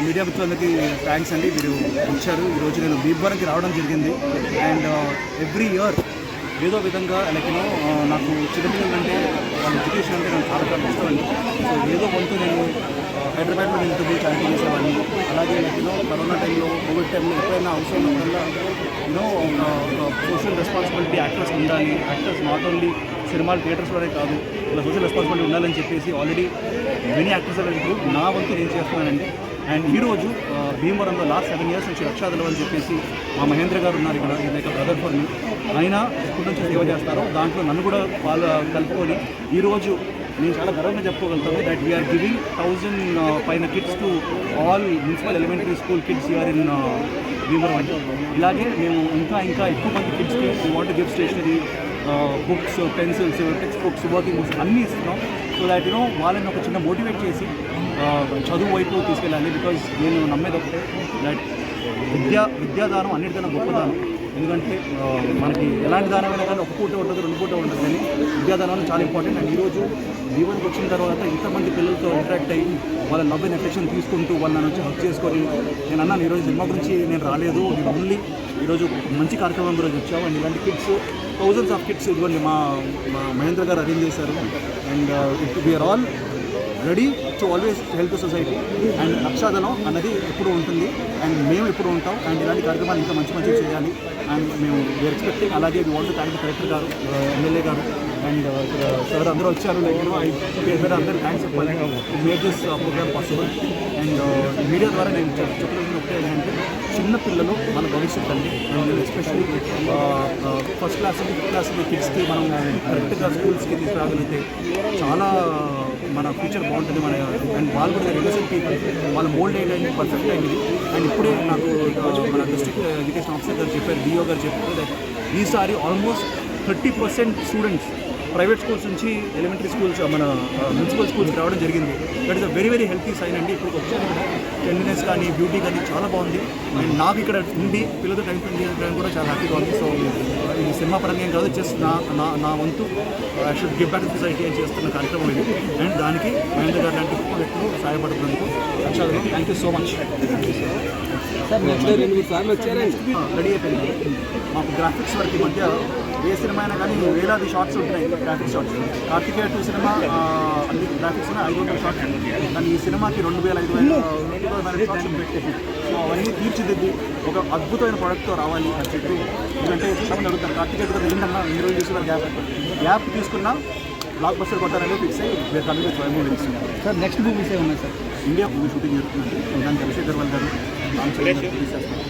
Media మిత్రులకి thanks అండి. మీరు వచ్చారు. ఈరోజు నేను భీమవరంకి రావడం జరిగింది. అండ్ ఎవ్రీ ఇయర్ ఏదో విధంగా నాకు చిన్నపిల్లలు అంటే వాళ్ళ ఎడ్యుకేషన్ అంటే నాకు చాలా ఇష్టం అండి. సో ఏదో కొంత నేను హైదరాబాద్లో నేను ఇంతకు చారిటీ చేసేవాడిని. అలాగే కరోనా టైంలో, కోవిడ్ టైంలో ఎప్పుడైనా అవసరం ఉన్నప్పుడల్లా ఒక సోషల్ రెస్పాన్సిబిలిటీ యాక్టర్స్ ఉండాలి. యాక్టర్స్ నాట్ ఓన్లీ సినిమాలు థియేటర్స్లోనే కాదు, ఇలా సోషల్ రెస్పాన్సిబిలిటీ ఉండాలని చెప్పేసి ఆల్రెడీ మెనీ యాక్టర్స్ ఇప్పుడు నా వంతు నేను చేస్తున్నానండి. అండ్ ఈరోజు భీమవరంలో లాస్ట్ 7 years నుంచి రక్షాదళం అని చెప్పేసి మా మహేంద్ర గారు ఉన్నారు ఇక్కడ. ఇది ఒక బ్రదర్ ఫర్ మీ. ఆయన ఎప్పటి నుంచి సేవ చేస్తారో దాంట్లో నన్ను కూడా వాళ్ళు కలుపుకొని ఈరోజు నేను చాలా గర్వంగా చెప్పుకోగలుగుతాను దట్ వీఆర్ గివింగ్ 1000 పైన kits to all municipal elementary school kids you are in Bhimavaram అండి. ఇలాగే మేము ఇంకా ఎక్కువ మంది కిడ్స్కి want give stationery, books, pencils, text books, working books అన్నీ ఇస్తున్నాం. సో దాట్ వాళ్ళని ఒక చిన్న మోటివేట్ చేసి చదువు వైపు తీసుకెళ్ళాలి. బికాజ్ నేను నమ్మేది ఒకటే దట్ విద్యాదానం అన్నిటికన్నా గొప్పదానం. ఎందుకంటే మనకి ఎలాంటి దానమైనా కానీ ఒక పూట ఉంటుంది, 2 పూట ఉంటుంది, కానీ విద్యాదానం చాలా ఇంపార్టెంట్. అండ్ ఈరోజు జీవనకి వచ్చిన తర్వాత ఇంతమంది పిల్లలతో ఇంటరాక్ట్ అయ్యి వాళ్ళ లవ్ అండ్ ఎఫెక్షన్ తీసుకుంటూ వాళ్ళ నుంచి హక్ చేసుకొని నేను అన్నాను ఈరోజు సినిమా గురించి నేను రాలేదు, నేను ఓన్లీ ఈరోజు మంచి కార్యక్రమం గురించి వచ్చాము. అండ్ ఇలాంటి కిడ్స్ థౌజండ్స్ ఆఫ్ కిడ్స్ ఇదిగోండి మా మహేంద్ర గారు అరేంజ్ చేశారు. And we're all ready to always help to society. And Rakshadalam అన్నది ఎప్పుడు ఉంటుంది అండ్ మేము ఎప్పుడు ఉంటాం. అండ్ ఇలాంటి కార్యక్రమాలు ఇంకా మంచి చేయాలి అండ్ మేము వీఆర్ ఎక్స్పెక్టింగ్. అలాగే మీ ఆల్సో థ్యాంక్ కలెక్టర్ గారు, ఎమ్మెల్యే గారు అండ్ సార్ అందరూ వచ్చారు. పేరు అందరూ థ్యాంక్స్ చెప్పాలి. Make this programme possible. And media ద్వారా నేను చెప్పడం ఒకటే ఏంటంటే చిన్నపిల్లలు మన భవిష్యత్తు అండి. And especially first class, 5th class కిడ్స్కి మనం కరెక్ట్గా స్కూల్స్కి తీసుకురాగలిగితే చాలా మన ఫ్యూచర్ బాగుంటుంది. అండ్ వాళ్ళు కూడా ఇన్నోసెంట్ పీపుల్, వాళ్ళ మోల్డ్ అయ్యింది, పర్ఫెక్ట్ అయింది. అండ్ ఇప్పుడే నాకు మన డిస్ట్రిక్ట్ ఎడ్యుకేషన్ ఆఫీసర్ గారు చెప్పారు, డిఓ గారు చెప్పారు దట్ ఈసారి ఆల్మోస్ట్ 30% స్టూడెంట్స్ ప్రైవేట్ స్కూల్స్ నుంచి ఎలిమెంటరీ స్కూల్స్ మన మున్సిపల్ స్కూల్స్కి రావడం జరిగింది. That is a very healthy sign అండి. ఇప్పుడు వచ్చారు ఇక్కడ టెండినెస్ కానీ, బ్యూటీ కానీ చాలా బాగుంది. అండ్ నాకు ఇక్కడ ఉండి పిల్లలతో టైం స్పెండ్ చేయడం కూడా చాలా హ్యాపీగా ఉంది. సో ఇది సినిమా పరంగా ఏం కాదు, జస్ట్ నా వంతు I should give back to society అని చేస్తున్న కార్యక్రమం ఇది. అండ్ దానికి మహేంద్ర గారు లాంటి గొప్ప వ్యక్తులు సహాయపడుతున్నందుకు రక్షాదళం thank you so much. Ready అయిపోయింది. మాకు గ్రాఫిక్స్ వరకు మధ్య ఏ సినిమా అయినా కానీ వేలాది షార్ట్స్ ఉంటున్నాయి, గ్రాఫిక్స్ షార్ట్స్. కార్తికేయ 2 సినిమా అన్ని గ్రాఫిక్స్ 500 షార్ట్స్, కానీ ఈ సినిమాకి 2500 షార్ట్స్ పెట్టేసి సో అవన్నీ తీర్చిదిద్ది ఒక అద్భుతమైన ప్రోడక్ట్తో రావాలి అని చెప్పి. ఎందుకంటే చాలామంది అడుగుతారు కార్తికేయ కూడా ఏంటన్నా మీరు చూసిన గ్యాప్ తీసుకున్నా బ్లాక్ బస్టర్ కొట్టారని ఫిక్స్ అయ్యి మీరు కంప్లీట్ మూవీ ఇస్తున్నారు. సార్ నెక్స్ట్ మూవీస్ ఏమున్నాయి సార్? ఇండియా మూవీ షూటింగ్ జరుగుతుందండి. దానికి అభిషేక్ గర్వాల్ గారు తీసేస్తారు.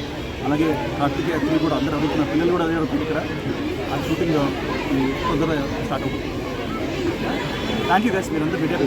అలాగే కార్తికేయ 3 కూడా అందరూ అడుగుతున్నారు, పిల్లలు కూడా అదే అడుగుతుంది ఇక్కడ. ఆ షూటింగ్ తొందరగా స్టార్ట్ అవుతుంది. థ్యాంక్ యూ గైస్, మీరందరూ మీడియా